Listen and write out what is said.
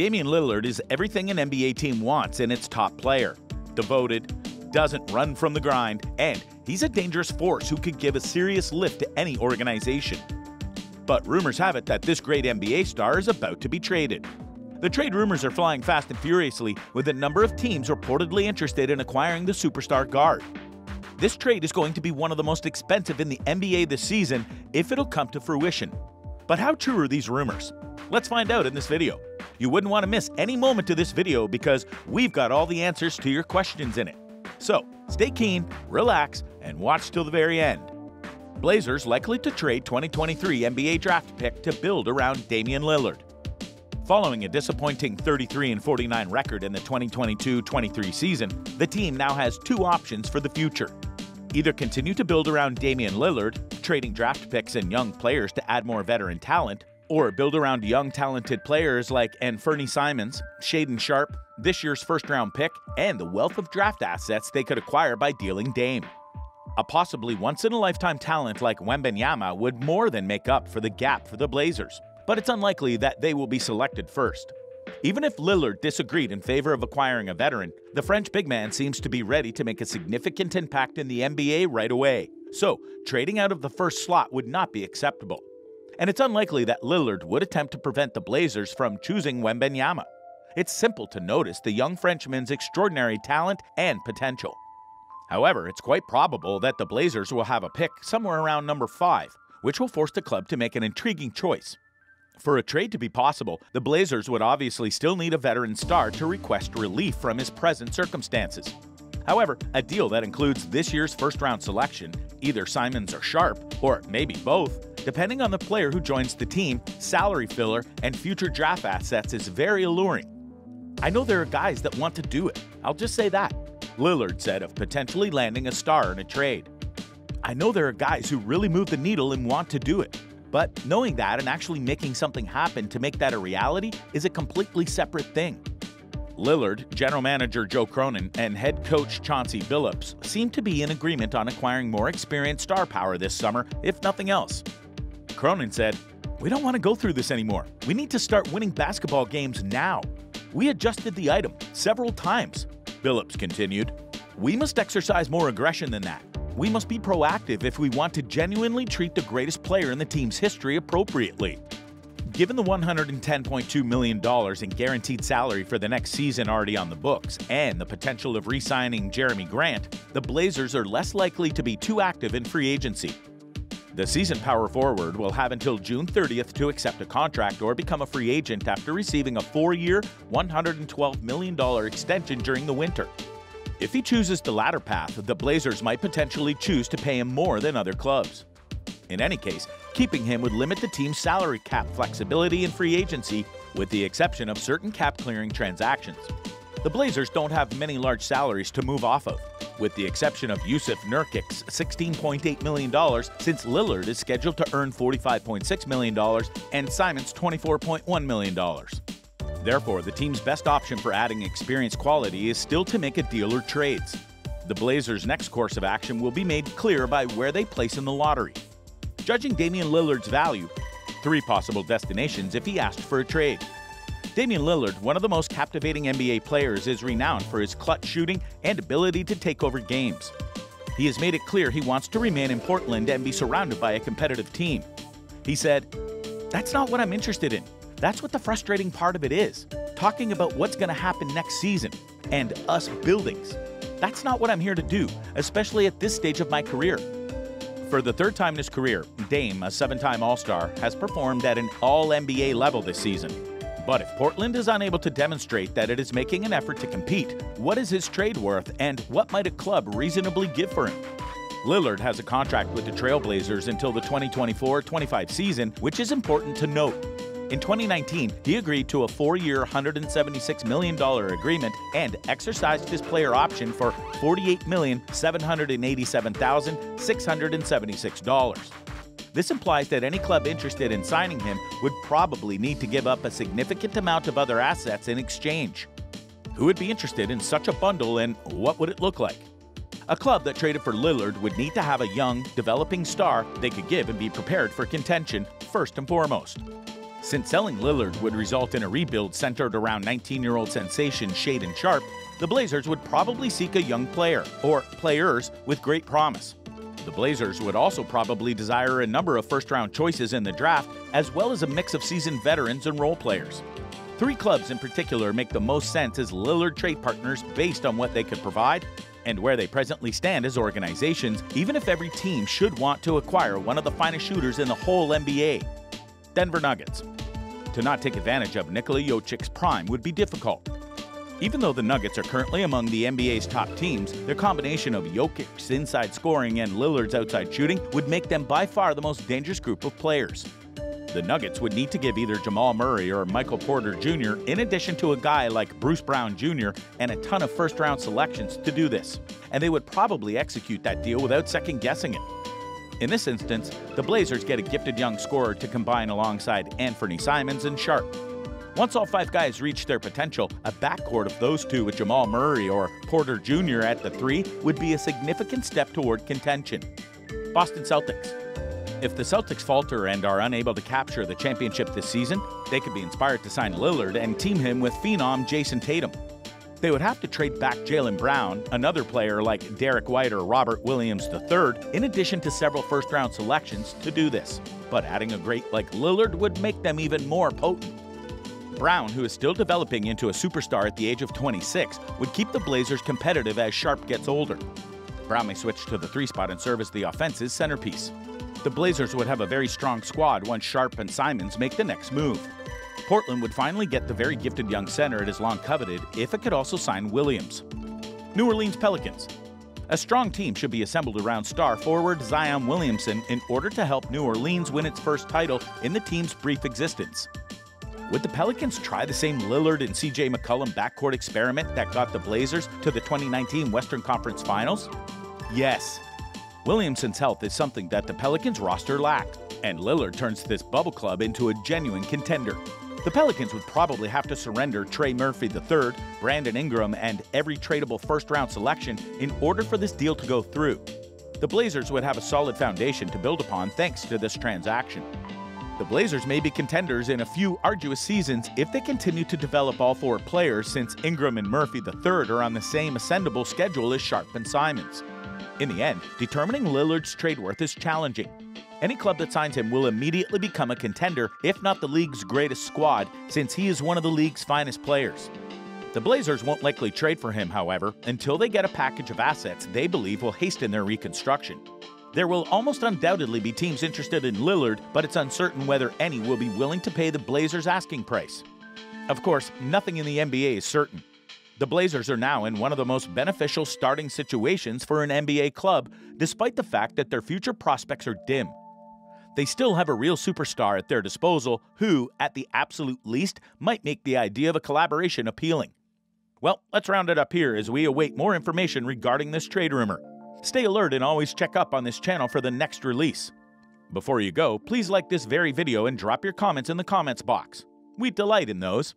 Damian Lillard is everything an NBA team wants in its top player. Devoted, doesn't run from the grind, and he's a dangerous force who could give a serious lift to any organization. But rumors have it that this great NBA star is about to be traded. The trade rumors are flying fast and furiously, with a number of teams reportedly interested in acquiring the superstar guard. This trade is going to be one of the most expensive in the NBA this season if it'll come to fruition. But how true are these rumors? Let's find out in this video. You wouldn't want to miss any moment of this video because we've got all the answers to your questions in it. So stay keen, relax, and watch till the very end. Blazers likely to trade 2023 NBA draft pick to build around Damian Lillard. Following a disappointing 33-49 record in the 2022-23 season, the team now has two options for the future. Either continue to build around Damien Lillard, trading draft picks and young players to add more veteran talent, or build around young talented players like Anfernee Simons, Shaedon Sharpe, this year's first-round pick, and the wealth of draft assets they could acquire by dealing Dame. A possibly once-in-a-lifetime talent like Wembanyama would more than make up for the gap for the Blazers, but it's unlikely that they will be selected first. Even if Lillard disagreed in favor of acquiring a veteran, the French big man seems to be ready to make a significant impact in the NBA right away, so trading out of the first slot would not be acceptable. And it's unlikely that Lillard would attempt to prevent the Blazers from choosing Wembanyama. It's simple to notice the young Frenchman's extraordinary talent and potential. However, it's quite probable that the Blazers will have a pick somewhere around number 5, which will force the club to make an intriguing choice. For a trade to be possible, the Blazers would obviously still need a veteran star to request relief from his present circumstances. However, a deal that includes this year's first-round selection, either Simons or Sharpe, or maybe both, depending on the player who joins the team, salary filler, and future draft assets is very alluring. I know there are guys that want to do it, I'll just say that, Lillard said of potentially landing a star in a trade. I know there are guys who really move the needle and want to do it, but knowing that and actually making something happen to make that a reality is a completely separate thing. Lillard, general manager Joe Cronin, and head coach Chauncey Billups seem to be in agreement on acquiring more experienced star power this summer, if nothing else. Cronin said, "We don't want to go through this anymore. We need to start winning basketball games now. We adjusted the item several times." Billups continued, "We must exercise more aggression than that. We must be proactive if we want to genuinely treat the greatest player in the team's history appropriately." Given the $110.2 million in guaranteed salary for the next season already on the books and the potential of re-signing Jeremy Grant, the Blazers are less likely to be too active in free agency. The season power forward will have until June 30th to accept a contract or become a free agent after receiving a 4-year, $112 million extension during the winter. If he chooses the latter path, the Blazers might potentially choose to pay him more than other clubs. In any case, keeping him would limit the team's salary cap flexibility in free agency, with the exception of certain cap-clearing transactions. The Blazers don't have many large salaries to move off of, with the exception of Jusuf Nurkic's $16.8 million, since Lillard is scheduled to earn $45.6 million and Simons $24.1 million. Therefore, the team's best option for adding experience quality is still to make a deal or trades. The Blazers' next course of action will be made clear by where they place in the lottery. Judging Damian Lillard's value, 3 possible destinations if he asked for a trade. Damian Lillard, one of the most captivating NBA players, is renowned for his clutch shooting and ability to take over games. He has made it clear he wants to remain in Portland and be surrounded by a competitive team. He said, "That's not what I'm interested in. That's what the frustrating part of it is, talking about what's going to happen next season, and us buildings. That's not what I'm here to do, especially at this stage of my career." For the 3rd time in his career, Dame, a 7-time All-Star, has performed at an All-NBA level this season. But if Portland is unable to demonstrate that it is making an effort to compete, what is his trade worth and what might a club reasonably give for him? Lillard has a contract with the Trailblazers until the 2024-25 season, which is important to note. In 2019, he agreed to a 4-year, $176 million agreement and exercised his player option for $48,787,676. This implies that any club interested in signing him would probably need to give up a significant amount of other assets in exchange. Who would be interested in such a bundle, and what would it look like? A club that traded for Lillard would need to have a young, developing star they could give and be prepared for contention first and foremost. Since selling Lillard would result in a rebuild centered around 19-year-old sensation Shaedon Sharpe, the Blazers would probably seek a young player, or players, with great promise. The Blazers would also probably desire a number of first-round choices in the draft, as well as a mix of seasoned veterans and role players. 3 clubs in particular make the most sense as Lillard trade partners based on what they could provide and where they presently stand as organizations, even if every team should want to acquire one of the finest shooters in the whole NBA. Denver Nuggets. To not take advantage of Nikola Jokic's prime would be difficult. Even though the Nuggets are currently among the NBA's top teams, their combination of Jokic's inside scoring and Lillard's outside shooting would make them by far the most dangerous group of players. The Nuggets would need to give either Jamal Murray or Michael Porter Jr. in addition to a guy like Bruce Brown Jr. and a ton of first-round selections to do this, and they would probably execute that deal without second-guessing it. In this instance, the Blazers get a gifted young scorer to combine alongside Anthony Simons and Sharpe. Once all 5 guys reach their potential, a backcourt of those 2 with Jamal Murray or Porter Jr. at the 3 would be a significant step toward contention. Boston Celtics. If the Celtics falter and are unable to capture the championship this season, they could be inspired to sign Lillard and team him with phenom Jason Tatum. They would have to trade back Jaylen Brown, another player like Derek White or Robert Williams III, in addition to several first-round selections to do this. But adding a great like Lillard would make them even more potent. Brown, who is still developing into a superstar at the age of 26, would keep the Blazers competitive as Sharpe gets older. Brown may switch to the 3 spot and serve as the offense's centerpiece. The Blazers would have a very strong squad once Sharpe and Simons make the next move. Portland would finally get the very gifted young center it has long coveted if it could also sign Williams. New Orleans Pelicans. A strong team should be assembled around star forward Zion Williamson in order to help New Orleans win its first title in the team's brief existence. Would the Pelicans try the same Lillard and CJ McCollum backcourt experiment that got the Blazers to the 2019 Western Conference Finals? Yes. Williamson's health is something that the Pelicans roster lacked, and Lillard turns this bubble club into a genuine contender. The Pelicans would probably have to surrender Trey Murphy III, Brandon Ingram, and every tradable first-round selection in order for this deal to go through. The Blazers would have a solid foundation to build upon thanks to this transaction. The Blazers may be contenders in a few arduous seasons if they continue to develop all 4 players, since Ingram and Murphy III are on the same ascendable schedule as Sharpe and Simons. In the end, determining Lillard's trade worth is challenging. Any club that signs him will immediately become a contender, if not the league's greatest squad, since he is one of the league's finest players. The Blazers won't likely trade for him, however, until they get a package of assets they believe will hasten their reconstruction. There will almost undoubtedly be teams interested in Lillard, but it's uncertain whether any will be willing to pay the Blazers' asking price. Of course, nothing in the NBA is certain. The Blazers are now in one of the most beneficial starting situations for an NBA club, despite the fact that their future prospects are dim. They still have a real superstar at their disposal who, at the absolute least, might make the idea of a collaboration appealing. Well, let's round it up here as we await more information regarding this trade rumor. Stay alert and always check up on this channel for the next release. Before you go, please like this very video and drop your comments in the comments box. We delight in those.